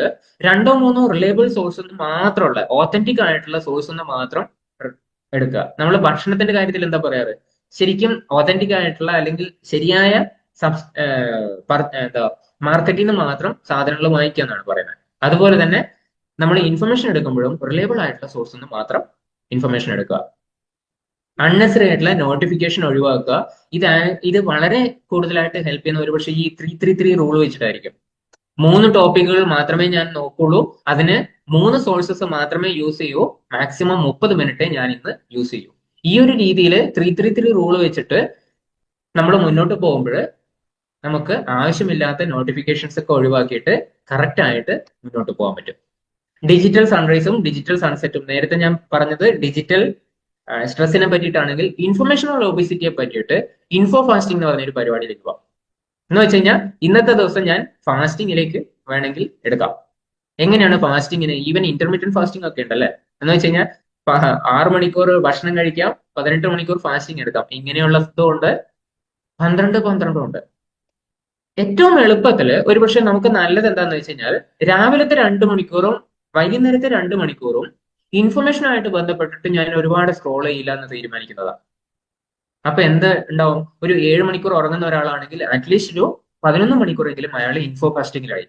2-3 റിലയബിൾ സോഴ്സ് ഒന്നും മാത്രമുള്ള ഓത്തന്റിക് ആയിട്ടുള്ള സോഴ്സ് ഒന്നും മാത്രം എടുക്കുക. നമ്മൾ ഭക്ഷണത്തിന്റെ കാര്യത്തിൽ എന്താ പറയാറ്, ശരിക്കും ഓത്തന്റിക് ആയിട്ടുള്ള അല്ലെങ്കിൽ ശരിയായ എന്താ മാർക്കറ്റിൽ നിന്ന് മാത്രം സാധനങ്ങൾ വാങ്ങിക്കുക എന്നാണ് പറയുന്നത്. അതുപോലെ തന്നെ നമ്മൾ ഇൻഫർമേഷൻ എടുക്കുമ്പോഴും റിലയബിൾ ആയിട്ടുള്ള സോഴ്സ് നിന്ന് മാത്രം ഇൻഫർമേഷൻ എടുക്കുക. അൺനെസറി ആയിട്ടുള്ള നോട്ടിഫിക്കേഷൻ ഒഴിവാക്കുക. ഇത് വളരെ കൂടുതലായിട്ട് ഹെൽപ്പ് ചെയ്യുന്ന ഒരുപക്ഷെ ഈ 3-3-3 റൂൾ വെച്ചിട്ടായിരിക്കും. 3 ടോപ്പിക്കുകൾ മാത്രമേ ഞാൻ നോക്കുള്ളൂ, അതിന് 3 സോഴ്സസ് മാത്രമേ യൂസ് ചെയ്യൂ, മാക്സിമം 30 മിനിറ്റ് ഞാൻ ഇന്ന് യൂസ് ചെയ്യൂ. ഈ ഒരു രീതിയിൽ 3-3-3 റൂൾ വെച്ചിട്ട് നമ്മൾ മുന്നോട്ട് പോകുമ്പോൾ നമുക്ക് ആവശ്യമില്ലാത്ത നോട്ടിഫിക്കേഷൻസ് ഒക്കെ ഒഴിവാക്കിയിട്ട് കറക്റ്റ് ആയിട്ട് മുന്നോട്ട് പോകാൻ പറ്റും. ഡിജിറ്റൽ സൺറൈസും ഡിജിറ്റൽ സൺസെറ്റും, നേരത്തെ ഞാൻ പറഞ്ഞത് ഡിജിറ്റൽ സ്ട്രെസ്സിനെ പറ്റിയിട്ടാണെങ്കിൽ ഇൻഫർമേഷണൽ ഒബിസിറ്റിയെ പറ്റിയിട്ട് ഇൻഫോ ഫാസ്റ്റിംഗ് എന്ന് പറഞ്ഞൊരു പരിപാടിയിലേക്ക് പോകാം. എന്ന് വെച്ച് കഴിഞ്ഞാൽ ഇന്നത്തെ ദിവസം ഞാൻ ഫാസ്റ്റിംഗിലേക്ക് വേണമെങ്കിൽ എടുക്കാം. എങ്ങനെയാണ് ഫാസ്റ്റിങ്ങിന്, ഈവൻ ഇന്റർമീഡിയറ്റ് ഫാസ്റ്റിംഗ് ഒക്കെ ഉണ്ടല്ലേ, എന്ന് വെച്ച് കഴിഞ്ഞാൽ 6 മണിക്കൂർ ഭക്ഷണം കഴിക്കാം, 18 മണിക്കൂർ ഫാസ്റ്റിംഗ് എടുക്കാം. ഇങ്ങനെയുള്ളതും ഉണ്ട്, 12 ഉണ്ട്. ഏറ്റവും എളുപ്പത്തില് ഒരുപക്ഷെ നമുക്ക് നല്ലത് എന്താന്ന് വെച്ച് കഴിഞ്ഞാൽ രാവിലത്തെ 2 മണിക്കൂറും വൈകുന്നേരത്തെ 2 മണിക്കൂറും ഇൻഫർമേഷനായിട്ട് ബന്ധപ്പെട്ടിട്ട് ഞാൻ ഒരുപാട് സ്ക്രോൾ ചെയ്യില്ല എന്ന് തീരുമാനിക്കുന്നതാണ്. അപ്പൊ എന്ത് ഉണ്ടാവും, ഒരു 7 മണിക്കൂർ ഉറങ്ങുന്ന ഒരാളാണെങ്കിൽ അറ്റ്ലീസ്റ്റ് ഒരു 11 മണിക്കൂറെങ്കിലും അയാൾ ഇൻഫോ കാസ്റ്റിംഗിലായി.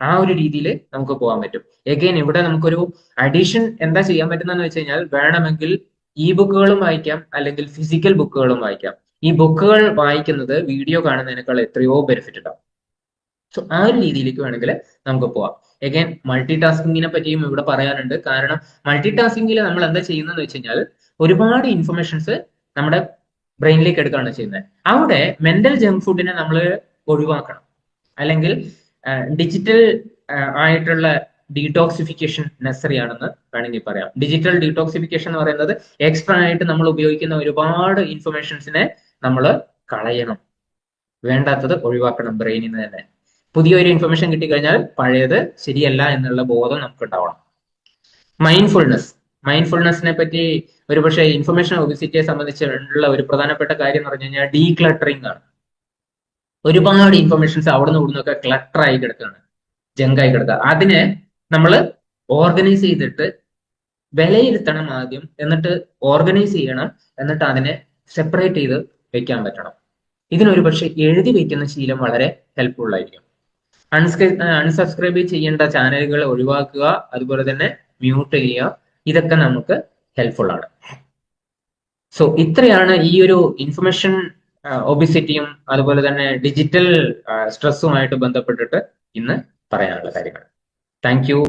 ആ ഒരു രീതിയിൽ നമുക്ക് പോകാൻ പറ്റും. എഗെയിൻ ഇവിടെ നമുക്കൊരു അഡീഷൻ എന്താ ചെയ്യാൻ പറ്റുന്നതെന്ന് വെച്ച് കഴിഞ്ഞാൽ വേണമെങ്കിൽ ഇ ബുക്കുകളും വായിക്കാം, അല്ലെങ്കിൽ ഫിസിക്കൽ ബുക്കുകളും വായിക്കാം. ഈ ബുക്കുകൾ വായിക്കുന്നത് വീഡിയോ കാണുന്നതിനേക്കാൾ എത്രയോ ബെനിഫിറ്റ് ഉണ്ടാവും. സോ ആ ഒരു രീതിയിലേക്ക് വേണമെങ്കിൽ നമുക്ക് പോവാം. എഗൈൻ മൾട്ടി ടാസ്കിങ്ങിനെ പറ്റിയും ഇവിടെ പറയാനുണ്ട്. കാരണം മൾട്ടി ടാസ്കിങ്ങിൽ നമ്മൾ എന്താ ചെയ്യുന്നതെന്ന് വെച്ച് കഴിഞ്ഞാൽ ഒരുപാട് ഇൻഫർമേഷൻസ് നമ്മുടെ ബ്രെയിനിലേക്ക് എടുക്കുകയാണ് ചെയ്യുന്നത്. അവിടെ മെന്റൽ ജങ്ക് ഫുഡിനെ നമ്മൾ ഒഴിവാക്കണം. അല്ലെങ്കിൽ ഡിജിറ്റൽ ആയിട്ടുള്ള ഡീടോക്സിഫിക്കേഷൻ നെസറി ആണെന്ന് വേണമെങ്കിൽ പറയാം. ഡിജിറ്റൽ ഡീടോക്സിഫിക്കേഷൻ എന്ന് പറയുന്നത് എക്സ്ട്രാ ആയിട്ട് നമ്മൾ ഉപയോഗിക്കുന്ന ഒരുപാട് ഇൻഫർമേഷൻസിനെ നമ്മൾ കളയണം, വേണ്ടാത്തത് ഒഴിവാക്കണം ബ്രെയിനിൽ നിന്ന് തന്നെ. പുതിയൊരു ഇൻഫർമേഷൻ കിട്ടിക്കഴിഞ്ഞാൽ പഴയത് ശരിയല്ല എന്നുള്ള ബോധം നമുക്ക് ഉണ്ടാവണം. മൈൻഡ്ഫുൾനെസ്സിനെ പറ്റി ഒരുപക്ഷെ ഇൻഫർമേഷൻ ഒബിസിറ്റിയെ സംബന്ധിച്ചുള്ള ഒരു പ്രധാനപ്പെട്ട കാര്യം എന്ന് പറഞ്ഞു കഴിഞ്ഞാൽ ഡീക്ലട്ടറിംഗ് ആണ്. ഒരുപാട് ഇൻഫർമേഷൻസ് അവിടെ നിന്ന് ഇവിടുന്നൊക്കെ ക്ലട്ടർ ആയി കിടക്കുകയാണ്, ജങ്കായി കിടക്കുക. അതിനെ നമ്മൾ ഓർഗനൈസ് ചെയ്തിട്ട് വിലയിരുത്തണം ആദ്യം, എന്നിട്ട് ഓർഗനൈസ് ചെയ്യണം, എന്നിട്ട് അതിനെ സെപ്പറേറ്റ് ചെയ്ത് വെക്കാൻ പറ്റണം. ഇതിനൊരു പക്ഷെ എഴുതി വെക്കുന്ന ശീലം വളരെ ഹെൽപ്ഫുൾ ആയിരിക്കും. അൺസബ്സ്ക്രൈബ് ചെയ്യേണ്ട ചാനലുകൾ ഒഴിവാക്കുക, അതുപോലെ തന്നെ മ്യൂട്ട് ചെയ്യുക. ഇതൊക്കെ നമുക്ക് ഹെൽപ്ഫുൾ ആണ്. സോ ഇത്രയാണ് ഈ ഒരു ഇൻഫർമേഷൻ ഒബിസിറ്റിയും അതുപോലെ തന്നെ ഡിജിറ്റൽ സ്ട്രെസ്സുമായിട്ട് ബന്ധപ്പെട്ടിട്ട് ഇന്ന് പറയാനുള്ള കാര്യങ്ങൾ. Thank you.